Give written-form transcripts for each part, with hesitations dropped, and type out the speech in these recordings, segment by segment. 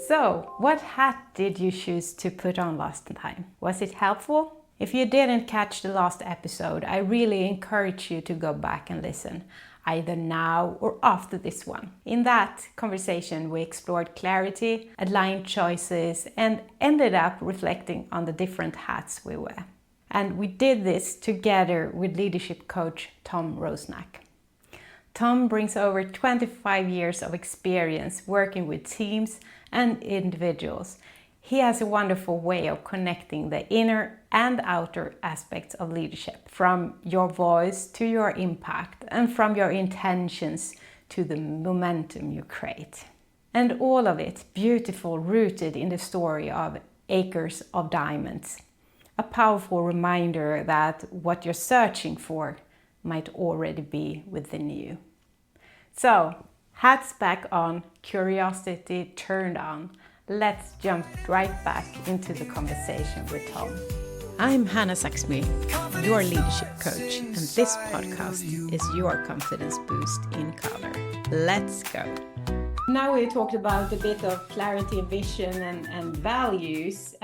So, what hat did you choose to put on last time? Was it helpful? If you didn't catch the last episode, I really encourage you to go back and listen, either now or after this one. In that conversation, we explored clarity, aligned choices, and ended up reflecting on the different hats we wear. And we did this together with leadership coach Tom Rosenak. Tom brings over 25 years of experience working with teams and individuals. He has a wonderful way of connecting the inner and outer aspects of leadership, from your voice to your impact, and from your intentions to the momentum you create. And all of it beautiful, rooted in the story of Acres of Diamonds. A powerful reminder that what you're searching for might already be within you. So, hats back on, curiosity turned on. Let's jump right back into the conversation with Tom. I'm Hanna, your leadership coach, and this podcast is your confidence boost in color. Let's go. Now we talked about a bit of clarity, vision, and values.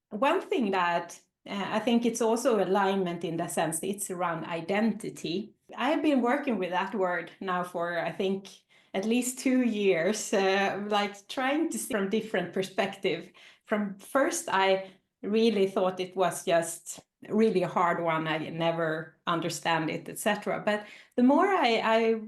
One thing that I think it's also alignment in the sense that it's around identity. I have been working with that word now for, I think, at least 2 years, like trying to see from different perspective. From first, I really thought it was just really a hard one. I never understand it, etc. But the more I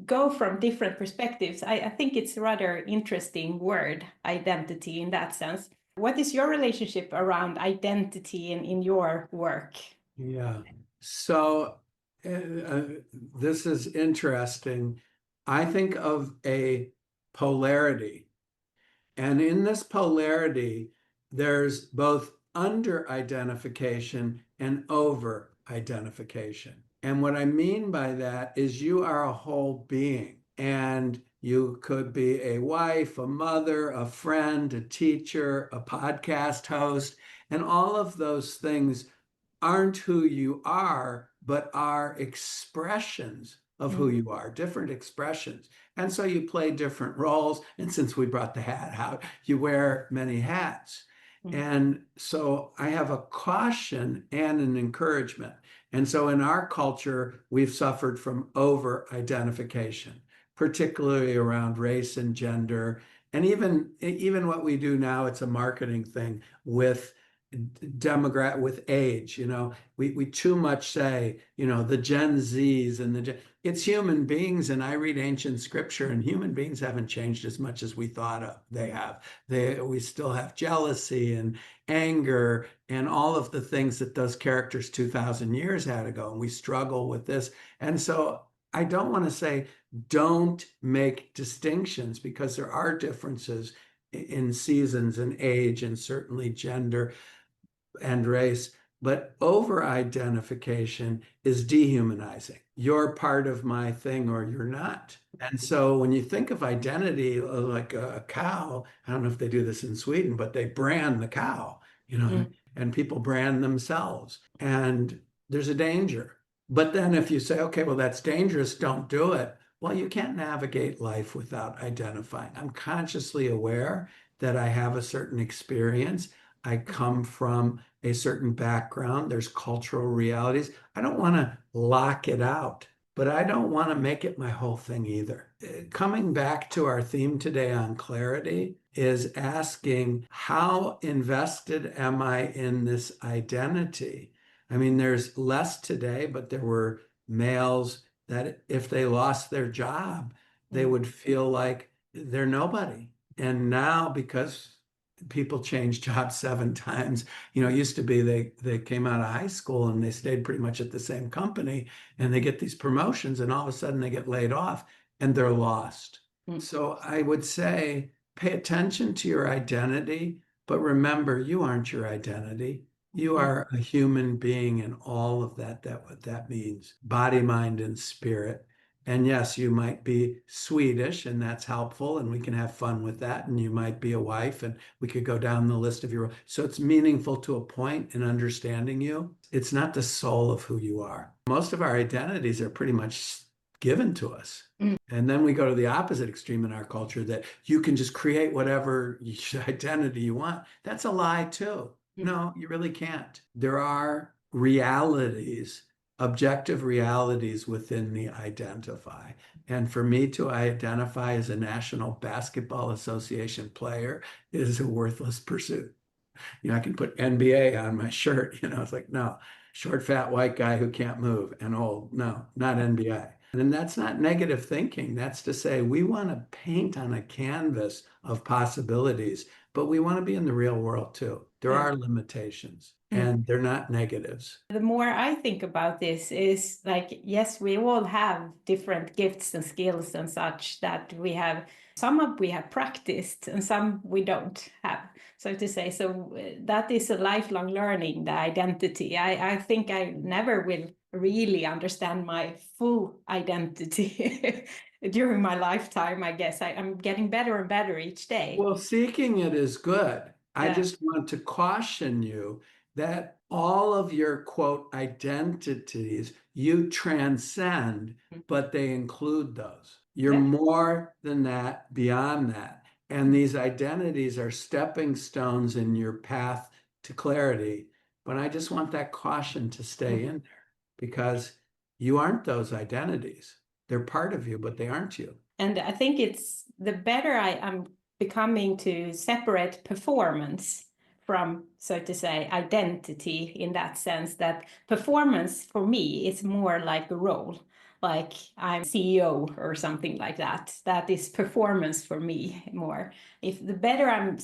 go from different perspectives, I think it's a rather interesting word, identity, in that sense. What is your relationship around identity in your work? Yeah. So this is interesting. I think of a polarity. And in this polarity, there's both under identification and over identification. And what I mean by that is you are a whole being, and you could be a wife, a mother, a friend, a teacher, a podcast host, and all of those things aren't who you are, but are expressions of who you are, different expressions. And so you play different roles. And since we brought the hat out, you wear many hats. And so I have a caution and an encouragement. And so in our culture, we've suffered from over identification, particularly around race and gender. And even what we do now, it's a marketing thing with demographic, with age. We too much say, the Gen Zs and it's human beings. And I read ancient scripture, and human beings haven't changed as much as we thought they have. We still have jealousy and anger and all of the things that those characters 2,000 years had ago, and we struggle with this. And so I don't want to say don't make distinctions, because there are differences in seasons and age and certainly gender and race, but over identification is dehumanizing. You're part of my thing or you're not. And so when you think of identity, like a cow, I don't know if they do this in Sweden, but they brand the cow, and people brand themselves. And there's a danger. But then if you say, okay, well, that's dangerous, don't do it. Well, you can't navigate life without identifying. I'm consciously aware that I have a certain experience. I come from a certain background. There's cultural realities. I don't want to lock it out, but I don't want to make it my whole thing either. Coming back to our theme today on clarity is asking, how invested am I in this identity? I mean, there's less today, but there were males that if they lost their job, they would feel like they're nobody. And now, because people change jobs 7 times, it used to be they came out of high school and they stayed pretty much at the same company, and they get these promotions, and all of a sudden they get laid off and they're lost. So I would say pay attention to your identity, but remember, you aren't your identity. You are a human being, and all of that what that means, body, mind, and spirit. And yes, you might be Swedish, and that's helpful, and we can have fun with that. And you might be a wife, and we could go down the list of your. So it's meaningful to a point in understanding you. It's not the soul of who you are. Most of our identities are pretty much given to us. And then we go to the opposite extreme in our culture that you can just create whatever identity you want. That's a lie too. No, you really can't. There are realities, objective realities within the identify. And for me to identify as a National Basketball Association player is a worthless pursuit. I can put NBA on my shirt. It's like, no, short, fat, white guy who can't move and old. No, not NBA. And that's not negative thinking. That's to say we want to paint on a canvas of possibilities, but we want to be in the real world too. There are limitations and they're not negatives. The more I think about this is like, yes, we all have different gifts and skills and such that we have. Some we have practiced and some we don't have, so to say. So that is a lifelong learning, the identity. I think I never will really understand my full identity during my lifetime. I guess I'm getting better and better each day. Well, seeking it is good. I just want to caution you that all of your quote identities you transcend, but they include those. You're more than that, beyond that. And these identities are stepping stones in your path to clarity. But I just want that caution to stay in there because you aren't those identities. They're part of you, but they aren't you. And I think it's the better I'm becoming to separate performance from, so to say, identity, in that sense that performance for me is more like a role, like I'm CEO or something like that. That is performance for me more. If the better I'm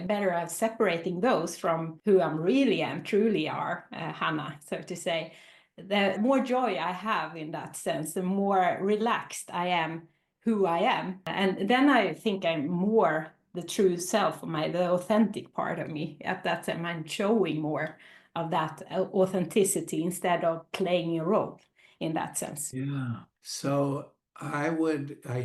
better at separating those from who I'm really am, truly are, Hanna, so to say, the more joy I have in that sense, the more relaxed I am who I am. And then I think I'm more the true self, the authentic part of me. At that time, I'm showing more of that authenticity instead of playing a role in that sense. Yeah. So I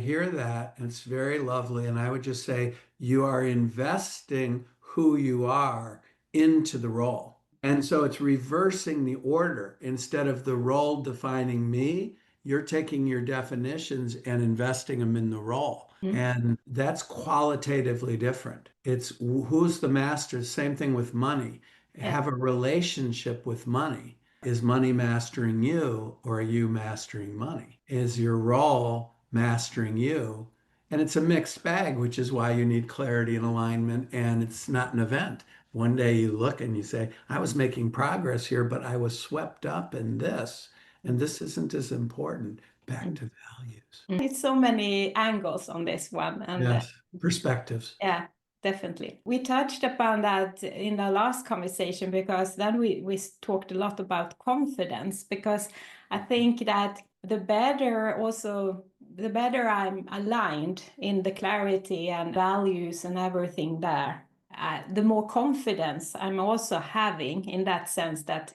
hear that, and it's very lovely. And I would just say you are investing who you are into the role. And so it's reversing the order. Instead of the role defining me, you're taking your definitions and investing them in the role. And that's qualitatively different. It's who's the master, same thing with money. Have a relationship with money. Is money mastering you or are you mastering money? Is your role mastering you? And it's a mixed bag, which is why you need clarity and alignment. And it's not an event. One day you look and you say, I was making progress here, but I was swept up in this. And this isn't as important. Back to values. It's so many angles on this one. And yes, perspectives. Yeah, definitely. We touched upon that in the last conversation because then we talked a lot about confidence, because I think that the better I'm aligned in the clarity and values and everything there, the more confidence I'm also having, in that sense that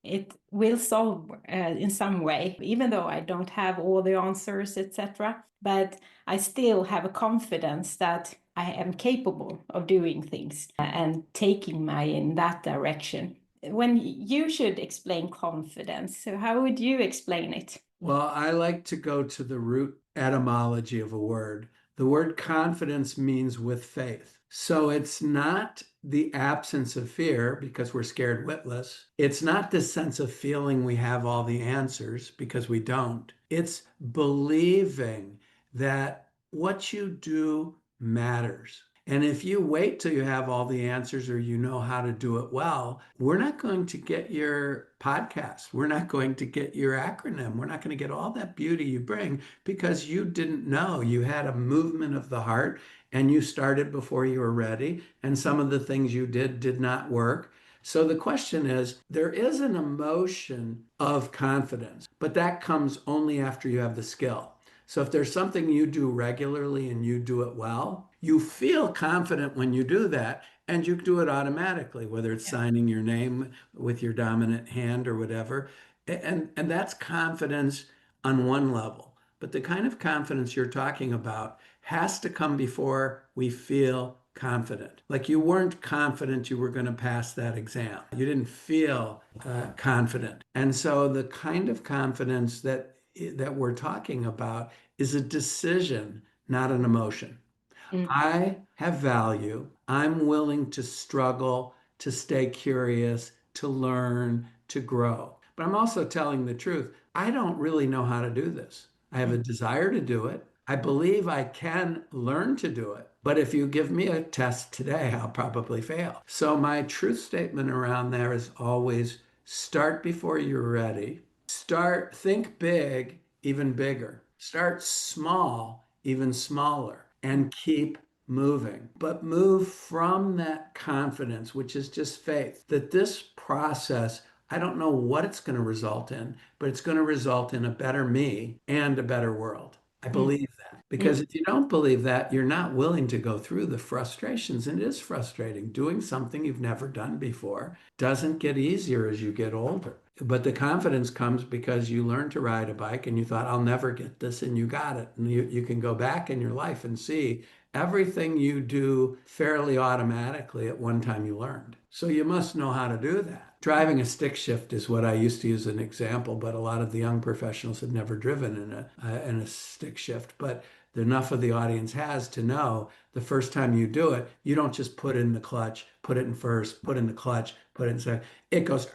it will solve in some way, even though I don't have all the answers, etc. But I still have a confidence that I am capable of doing things and taking in that direction. When you should explain confidence, so how would you explain it? Well, I like to go to the root etymology of a word. The word confidence means with faith. So it's not the absence of fear because we're scared witless. It's not the sense of feeling we have all the answers because we don't. It's believing that what you do matters. And if you wait till you have all the answers or you know how to do it well, we're not going to get your podcast. We're not going to get your acronym. We're not going to get all that beauty you bring because you didn't know. You had a movement of the heart and you started before you were ready. And some of the things you did not work. So the question is, there is an emotion of confidence, but that comes only after you have the skill. So if there's something you do regularly and you do it well, you feel confident when you do that and you do it automatically, whether it's signing your name with your dominant hand or whatever. And that's confidence on one level. But the kind of confidence you're talking about has to come before we feel confident. Like you weren't confident you were going to pass that exam. You didn't feel confident. And so the kind of confidence that that we're talking about is a decision, not an emotion. Mm, I have value. I'm willing to struggle, to stay curious, to learn, to grow. But I'm also telling the truth. I don't really know how to do this. I have a mm, desire to do it. I believe I can learn to do it. But if you give me a test today, I'll probably fail. So my truth statement around there is always start before you're ready. Start, think big, even bigger. Start small, even smaller, and keep moving. But move from that confidence, which is just faith, that this process, I don't know what it's going to result in, but it's going to result in a better me and a better world. I mm, believe that. Because mm, if you don't believe that, you're not willing to go through the frustrations. And it is frustrating. Doing something you've never done before doesn't get easier as you get older. But the confidence comes because you learned to ride a bike and you thought, I'll never get this, and you got it. And you can go back in your life and see everything you do fairly automatically at one time you learned. So you must know how to do that. Driving a stick shift is what I used to use as an example, but a lot of the young professionals have never driven in a stick shift. But enough of the audience has to know the first time you do it, you don't just put in the clutch, put it in first, put in the clutch, put it in second. It goes,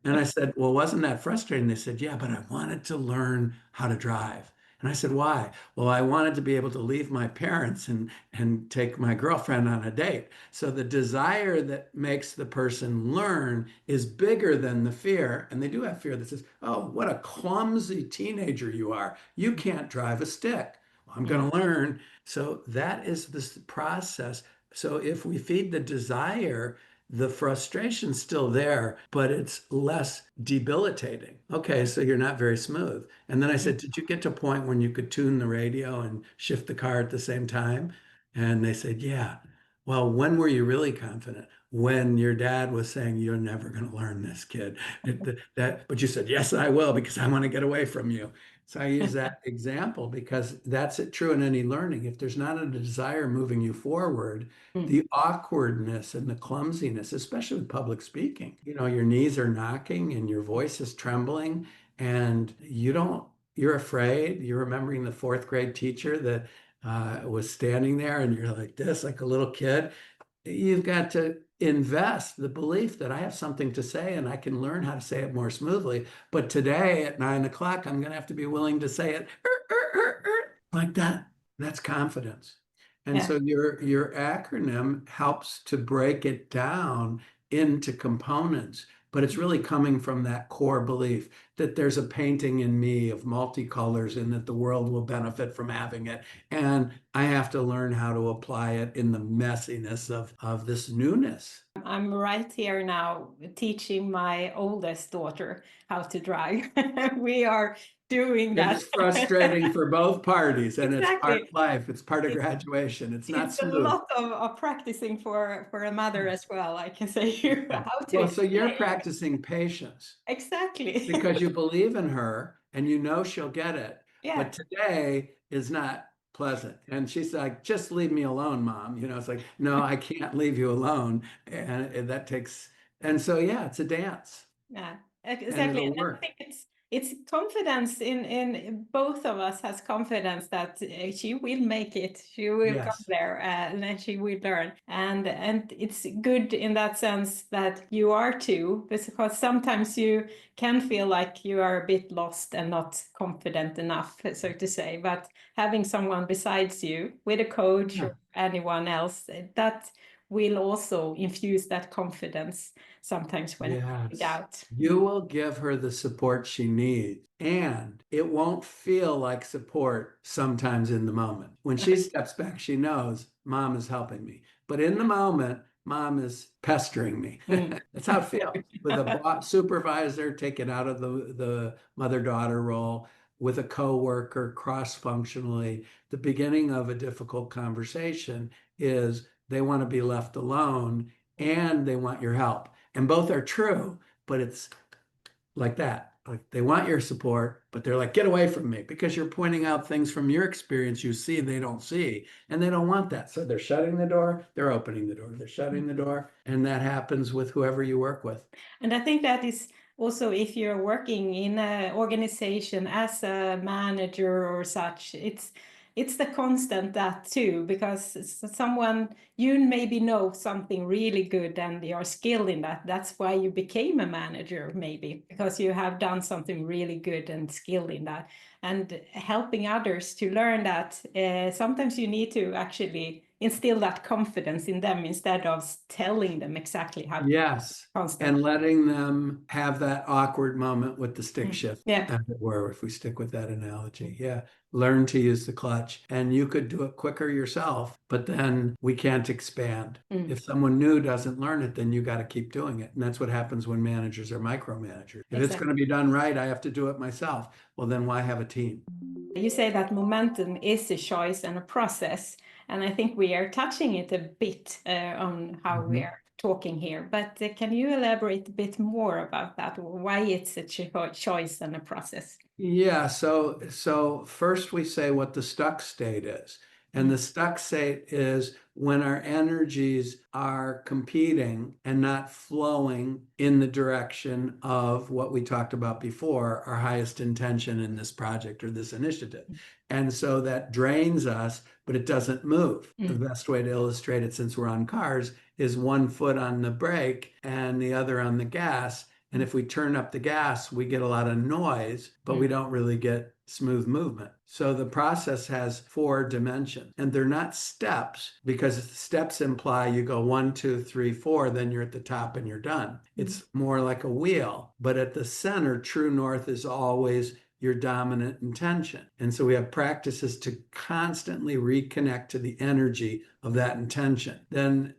and I said, well, wasn't that frustrating? They said, yeah, but I wanted to learn how to drive. And I said, why? Well, I wanted to be able to leave my parents and take my girlfriend on a date. So the desire that makes the person learn is bigger than the fear. And they do have fear that says, oh, what a clumsy teenager you are. You can't drive a stick. Well, I'm mm, going to learn. So that is this process. So if we feed the desire, the frustration's still there, but it's less debilitating. Okay, so you're not very smooth. And then I mm. said, did you get to a point when you could tune the radio and shift the car at the same time? And they said, yeah. Well, when were you really confident? When your dad was saying, you're never going to learn this, kid. But you said, yes, I will, because I want to get away from you. So I use that example because that's it true in any learning. If there's not a desire moving you forward, Mm, the awkwardness and the clumsiness, especially with public speaking. Your knees are knocking and your voice is trembling, and you're afraid. You're remembering the fourth grade teacher that was standing there, and you're like this, like a little kid. You've got to invest the belief that I have something to say and I can learn how to say it more smoothly. But today at 9 o'clock, I'm going to have to be willing to say it like that. That's confidence. And yeah. so your acronym helps to break it down into components, but it's really coming from that core belief that there's a painting in me of multicolors and that the world will benefit from having it. And I have to learn how to apply it in the messiness of this newness. I'm right here now teaching my oldest daughter how to drive. We are doing It's that. frustrating for both parties, and it's part Exactly. of life. It's part of It's graduation. It's not it's a smooth. lot of practicing for a mother as well. I can say you Yeah. how to Well, so you're explain. practicing patience Exactly. because you believe in her and you know she'll get it. Yeah. But today is not pleasant. And she's like, just leave me alone, mom. It's like, no, I can't leave you alone. And that takes, and so, yeah, it's a dance Yeah, and exactly. it'll And I work. think it's confidence in both of us has confidence that she will make it. She will come Yes. there, and then she will learn. And it's good in that sense that you are too, because sometimes you can feel like you are a bit lost and not confident enough, so to say. But having someone besides you, with a coach Yeah. or anyone else, that will also infuse that confidence sometimes when Yes. doubt. You will give her the support she needs, and it won't feel like support sometimes in the moment. When she steps back, she knows mom is helping me. But in the moment, mom is pestering me. Mm. That's how it feels. With a supervisor, take it out of the mother-daughter role. With a coworker, cross-functionally, the beginning of a difficult conversation is they want to be left alone and they want your help. And both are true, but it's like that. Like they want your support, but they're like, get away from me because you're pointing out things from your experience you see they don't see, and they don't want that. So they're shutting the door, they're opening the door, they're shutting the door. And that happens with whoever you work with. And I think that is Also, if you're working in an organization as a manager or such, it's the constant that too, because someone, you maybe know something really good and you're skilled in that. That's why you became a manager, maybe because you have done something really good and skilled in that. And helping others to learn that, sometimes you need to actually instill that confidence in them instead of telling them exactly how to Yes. constant. And letting them have that awkward moment with the stick shift, Yeah. as it were, if we stick with that analogy. Yeah. Learn to use the clutch. And you could do it quicker yourself, but then we can't expand. If someone new doesn't learn it, then you got to keep doing it. And that's what happens when managers are micromanagers. If it's going to be done right, I have to do it myself. Well, then why have a team? You say that momentum is a choice and a process, and I think we are touching it a bit on how we are talking here. But can you elaborate a bit more about that? Why it's a choice and a process? Yeah, so first we say what the stuck state is. And the stuck state is when our energies are competing and not flowing in the direction of what we talked about before, our highest intention in this project or this initiative. And so that drains us, but it doesn't move. The best way to illustrate it, since we're on cars, is one foot on the brake and the other on the gas. And if we turn up the gas, we get a lot of noise, but we don't really get smooth movement. So the process has 4 dimensions, and they're not steps, because steps imply you go 1, 2, 3, 4, then you're at the top and you're done. It's more like a wheel, but at the center, true north is always your dominant intention. And so we have practices to constantly reconnect to the energy of that intention. Then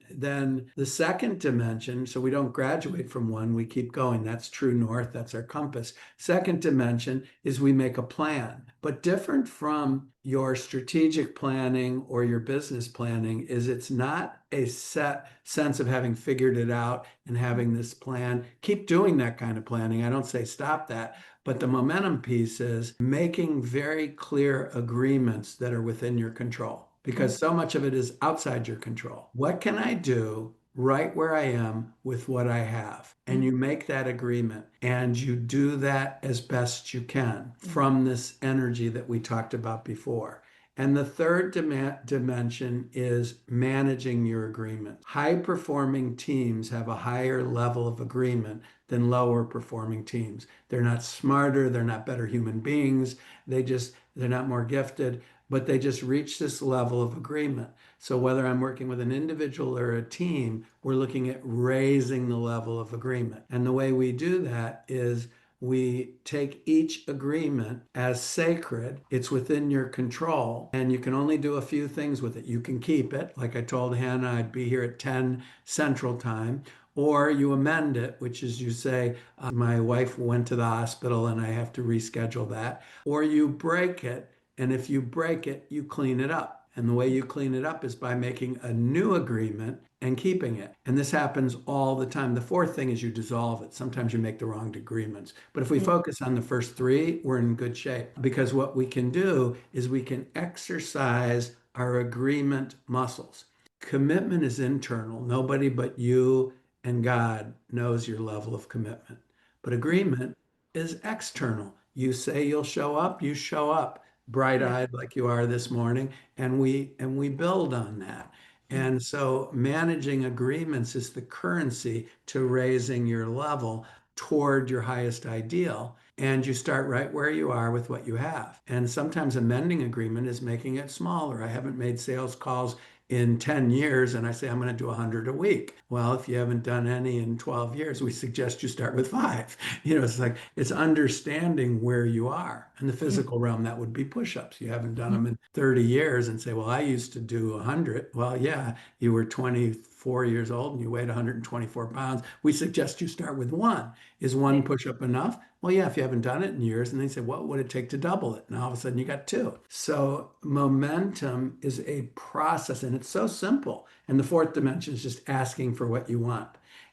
the second dimension, so we don't graduate from one, we keep going. That's true north, that's our compass. Second dimension is we make a plan. But different from your strategic planning or your business planning is it's not a set sense of having figured it out and having this plan. Keep doing that kind of planning. I don't say stop that. But the momentum piece is making very clear agreements that are within your control, because so much of it is outside your control. What can I do right where I am with what I have? And you make that agreement and you do that as best you can from this energy that we talked about before. And the third dimension is managing your agreement. High performing teams have a higher level of agreement than lower performing teams. They're not smarter, they're not better human beings, they're not more gifted, but they just reach this level of agreement. So whether I'm working with an individual or a team, we're looking at raising the level of agreement. And the way we do that is we take each agreement as sacred. It's within your control, and you can only do a few things with it. You can keep it, like I told Hanna, I'd be here at 10 Central Time, or you amend it, which is you say, my wife went to the hospital and I have to reschedule that, or you break it. And if you break it, you clean it up. And the way you clean it up is by making a new agreement and keeping it. And this happens all the time. The fourth thing is you dissolve it. Sometimes you make the wrong agreements. But if we focus on the first three, we're in good shape, because what we can do is we can exercise our agreement muscles. Commitment is internal. Nobody but you and God knows your level of commitment. But agreement is external. You say you'll show up, you show up bright-eyed like you are this morning, and we build on that. And so managing agreements is the currency to raising your level toward your highest ideal. And you start right where you are with what you have. And sometimes amending agreement is making it smaller. I haven't made sales calls in 10 years and I say I'm going to do 100 a week. Well, if you haven't done any in 12 years, we suggest you start with 5. It's like it's understanding where you are. In the physical realm, that would be push-ups. You haven't done them in 30 years and say, well, I used to do 100. Well, yeah, you were 24 years old and you weighed 124 pounds. We suggest you start with 1. Is 1 push-up enough? Well, yeah, if you haven't done it in years. And they say, what would it take to double it? And all of a sudden you got 2. So momentum is a process, and it's so simple. And the fourth dimension is just asking for what you want.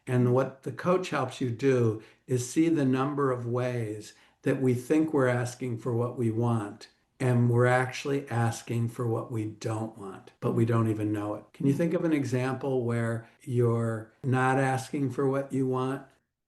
And what the coach helps you do is see the number of ways that we think we're asking for what we want, and we're actually asking for what we don't want, but we don't even know it. Can you think of an example where you're not asking for what you want,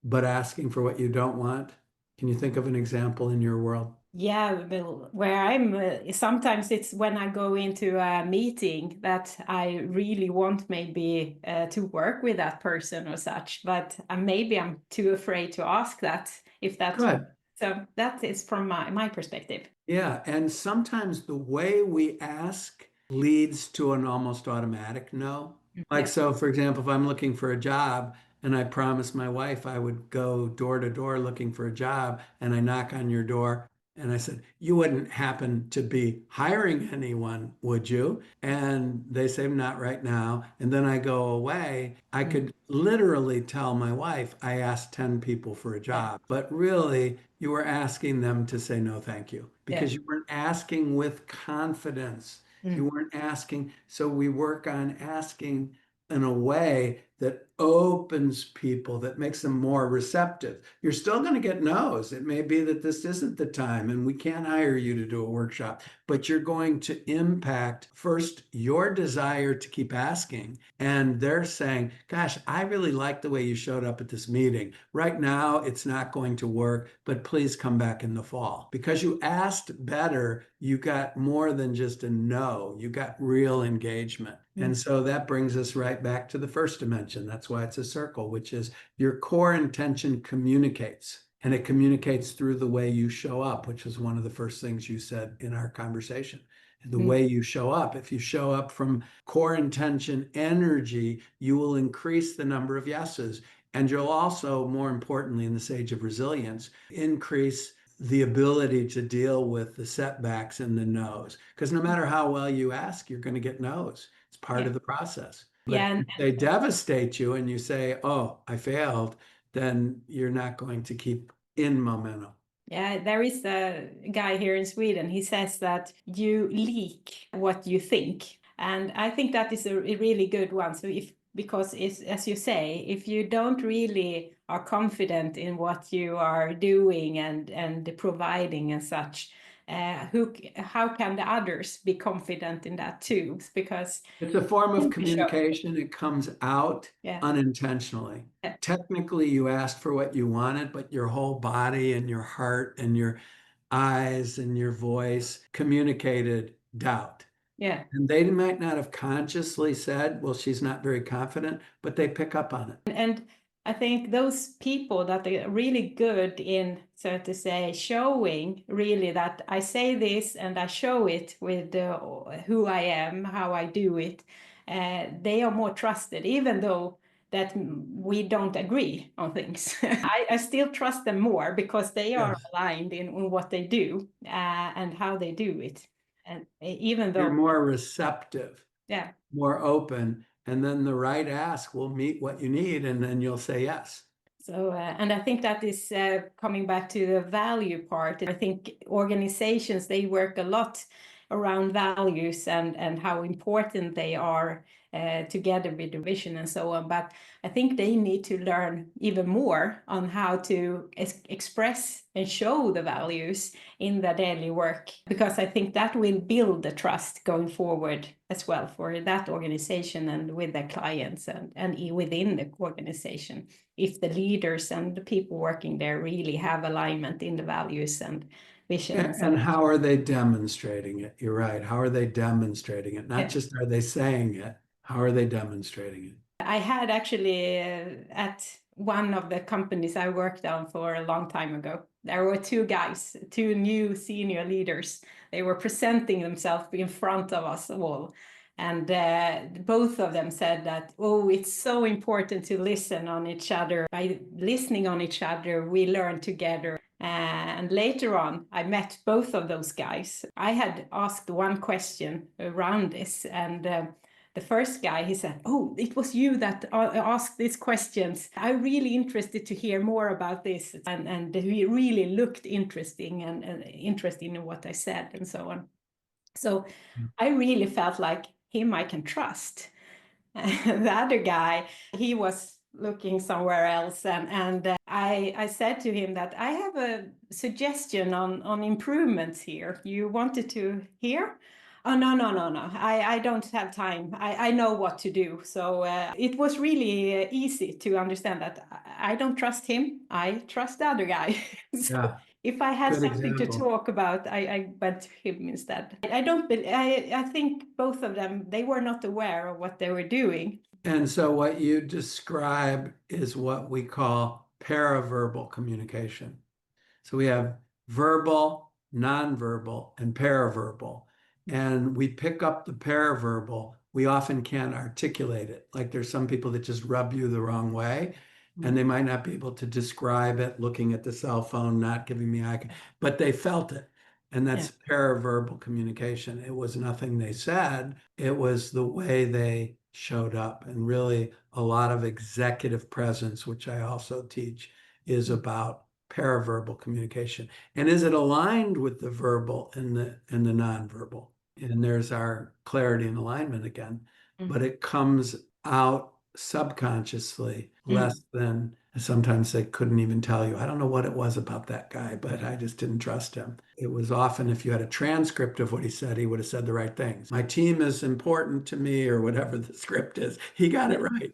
but asking for what you don't want? Can you think of an example in your world? Yeah, well, where I'm, sometimes it's when I go into a meeting that I really want maybe to work with that person or such, but maybe I'm too afraid to ask that if that. Good. So that is from my perspective. Yeah, and sometimes the way we ask leads to an almost automatic no. Like, Yeah. so for example, if I'm looking for a job and I promised my wife I would go door to door looking for a job, and I knock on your door and I said, you wouldn't happen to be hiring anyone, would you? And they say, not right now. And then I go away. I could literally tell my wife, I asked 10 people for a Yeah. job, but really you were asking them to say no, thank you, Yeah. because you weren't asking with confidence. You weren't asking. So we work on asking in a way that opens people, that makes them more receptive. You're still going to get no's. It may be that this isn't the time and we can't hire you to do a workshop, but you're going to impact first your desire to keep asking. And they're saying, gosh, I really like the way you showed up at this meeting. Right now, it's not going to work, but please come back in the fall. Because you asked better, you got more than just a no, you got real engagement. And so that brings us right back to the first dimension. That's why it's a circle, which is your core intention communicates. And it communicates through the way you show up, which is one of the first things you said in our conversation. The way you show up. If you show up from core intention energy, you will increase the number of yeses. And you'll also, more importantly, in this age of resilience, increase the ability to deal with the setbacks and the no's. Because no matter how well you ask, you're going to get no's. It's part Yeah. of the process. But Yeah. if they devastate you and you say, oh, I failed, then you're not going to keep in momentum. Yeah, there is a guy here in Sweden. He says that you leak what you think. And I think that is a really good one. So because it's, as you say, if you don't really are confident in what you are doing and providing and such, how can the others be confident in that too? Because It's a form of sure. communication. It comes out Yeah. unintentionally. Yeah. Technically, you asked for what you wanted, but your whole body and your heart and your eyes and your voice communicated doubt. Yeah. And they might not have consciously said, well, she's not very confident, but they pick up on it. And I think those people that are really good in, so to say, showing really that I say this and I show it with who I am, how I do it, they are more trusted, even though that we don't agree on things. I still trust them more because they are Yes. aligned in what they do and how they do it. And even You're though, more receptive, yeah. more open, and then the right ask will meet what you need, and then you'll say yes. So, and I think that is coming back to the value part. I think organizations, they work a lot around values and how important they are together with the vision and so on. But I think they need to learn even more on how to express and show the values in their daily work, because I think that will build the trust going forward as well for that organization and with their clients and within the organization, if the leaders and the people working there really have alignment in the values and vision and so And on. how are they demonstrating it? You're right. How are they demonstrating it? Not Yeah. just are they saying it, how are they demonstrating it? I had actually at one of the companies I worked on for a long time ago, there were two guys, two new senior leaders. They were presenting themselves in front of us all. And both of them said that, oh, it's so important to listen on each other. By listening on each other, we learn together. And later on, I met both of those guys. I had asked one question around this, and the first guy, he said, oh, it was you that asked these questions. I'm really interested to hear more about this. And he really looked interesting and interesting in what I said and so on. So I really felt like him I can trust. The other guy, he was looking somewhere else. And I said to him that I have a suggestion on improvements here. You wanted to hear? Oh, no. I don't have time. I know what to do. So it was really easy to understand that I don't trust him. I trust the other guy. So Yeah, if I had good something to example. talk about, I went to him instead. I don't. I think both of them, they were not aware of what they were doing. And so what you describe is what we call paraverbal communication. So we have verbal, nonverbal, and paraverbal. And we pick up the paraverbal. We often can't articulate it. Like there's some people that just rub you the wrong way, and they might not be able to describe it looking at the cell phone, not giving me eye, but they felt it. And Yeah. that's paraverbal communication. It was nothing they said, it was the way they showed up. And really, a lot of executive presence, which I also teach, is about paraverbal communication. And is it aligned with the verbal and the nonverbal? And there's our clarity and alignment again, but it comes out subconsciously less than sometimes they couldn't even tell you. I don't know what it was about that guy, but I just didn't trust him. It was often if you had a transcript of what he said, he would have said the right things. My team is important to me, or whatever the script is. He got it right,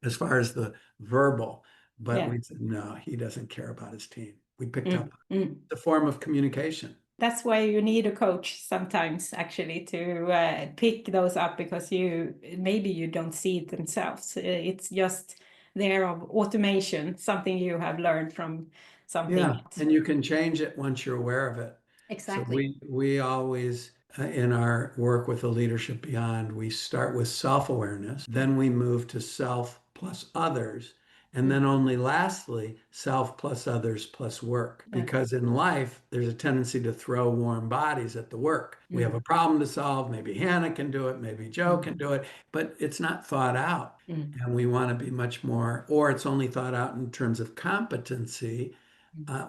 as far as the verbal. But Yeah. we said, no, he doesn't care about his team. We picked up Mm. Mm. the form of communication. That's why you need a coach sometimes, actually, to pick those up, because maybe you don't see it themselves. It's just there of automation, something you have learned from something Yeah, else. and you can change it once you're aware of it. So Exactly. we always in our work with the Leadership Beyond, we start with self-awareness, then we move to self plus others, and then only lastly, self plus others plus work. Yeah. Because in life, there's a tendency to throw warm bodies at the work. We have Mm. a problem to solve. Maybe Hannah can do it, maybe Joe can do it, but it's not thought out. Mm. And we want to be much more, or it's only thought out in terms of competency,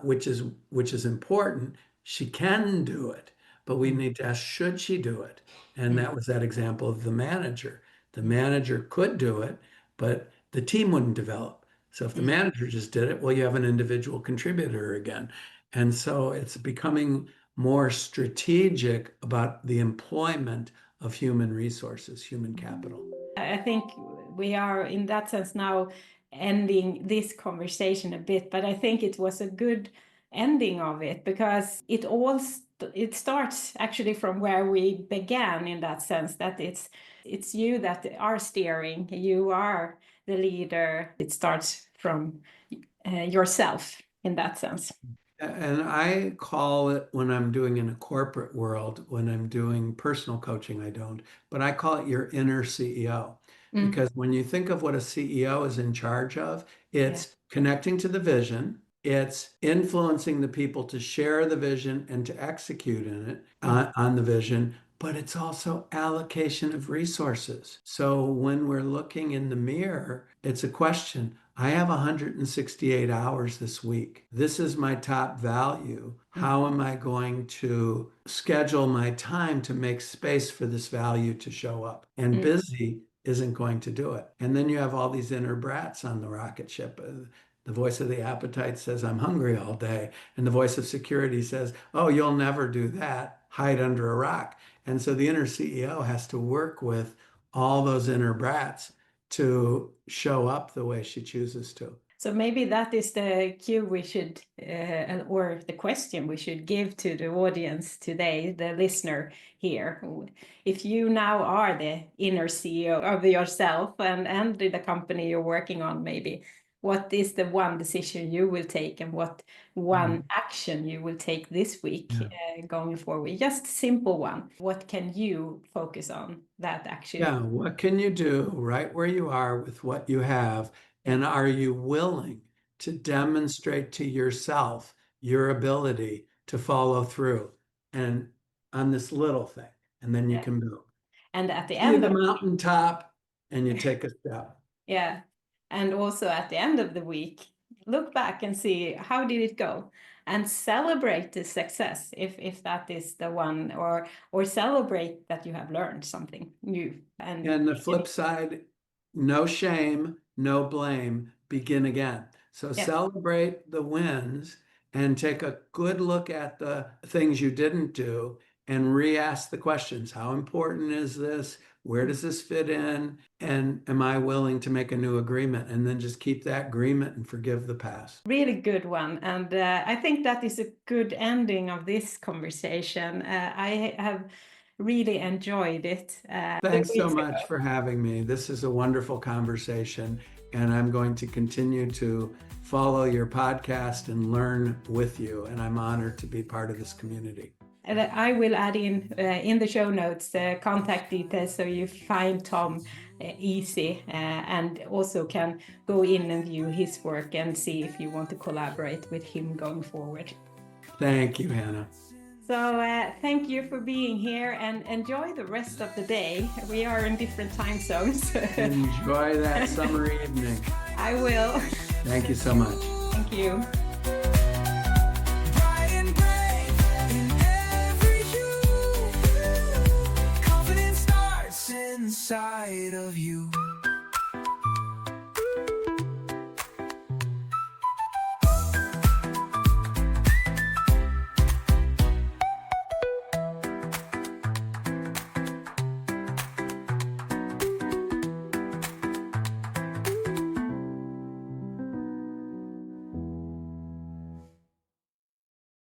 which is important. She can do it, but we need to ask, should she do it? And that was that example of the manager. The manager could do it, but the team wouldn't develop. So if the manager just did it, well, you have an individual contributor again. And so it's becoming more strategic about the employment of human resources, human capital. I think we are in that sense now ending this conversation a bit, but I think it was a good ending of it, because it starts actually from where we began, in that sense that it's you that are steering, you are the leader. It starts from yourself in that sense. And I call it, when I'm doing in a corporate world, when I'm doing personal coaching, I don't, but I call it your inner CEO. Mm. Because when you think of what a CEO is in charge of, Yeah. it's connecting to the vision, it's influencing the people to share the vision and to execute in it on the vision, but it's also allocation of resources. So when we're looking in the mirror, it's a question. I have 168 hours this week. This is my top value. How am I going to schedule my time to make space for this value to show up? And busy isn't going to do it. And then you have all these inner brats on the rocket ship. The voice of the appetite says, I'm hungry all day. And the voice of security says, oh, you'll never do that. Hide under a rock. And so the inner CEO has to work with all those inner brats to show up the way she chooses to. So maybe that is the cue we should, or the question we should give to the audience today, the listener here. If you now are the inner CEO of yourself and the company you're working on, maybe, what is the one decision you will take, and what one action you will take this week going forward? Just a simple one. What can you focus on that actually? Yeah, what can you do right where you are with what you have? And are you willing to demonstrate to yourself your ability to follow through and on this little thing? And then you Yeah. can build. And at the See end the of mountaintop and you take a step. Yeah. And also at the end of the week, look back and see how did it go, and celebrate the success if that is the one, or celebrate that you have learned something new. And the flip side, no shame, no blame, begin again. So Yeah. celebrate the wins and take a good look at the things you didn't do and re-ask the questions. How important is this? Where does this fit in? And am I willing to make a new agreement? And then just keep that agreement and forgive the past. Really good one. And I think that is a good ending of this conversation. I have really enjoyed it. Thanks so much for having me. This is a wonderful conversation, and I'm going to continue to follow your podcast and learn with you. And I'm honored to be part of this community. And I will add in the show notes contact details so you find Tom easy and also can go in and view his work and see if you want to collaborate with him going forward. Thank you, Hanna. So thank you for being here and enjoy the rest of the day. We are in different time zones. Enjoy that summer evening. I will. Thank you so much. Thank you. Bright and brave in every hue. Confidence starts inside of you.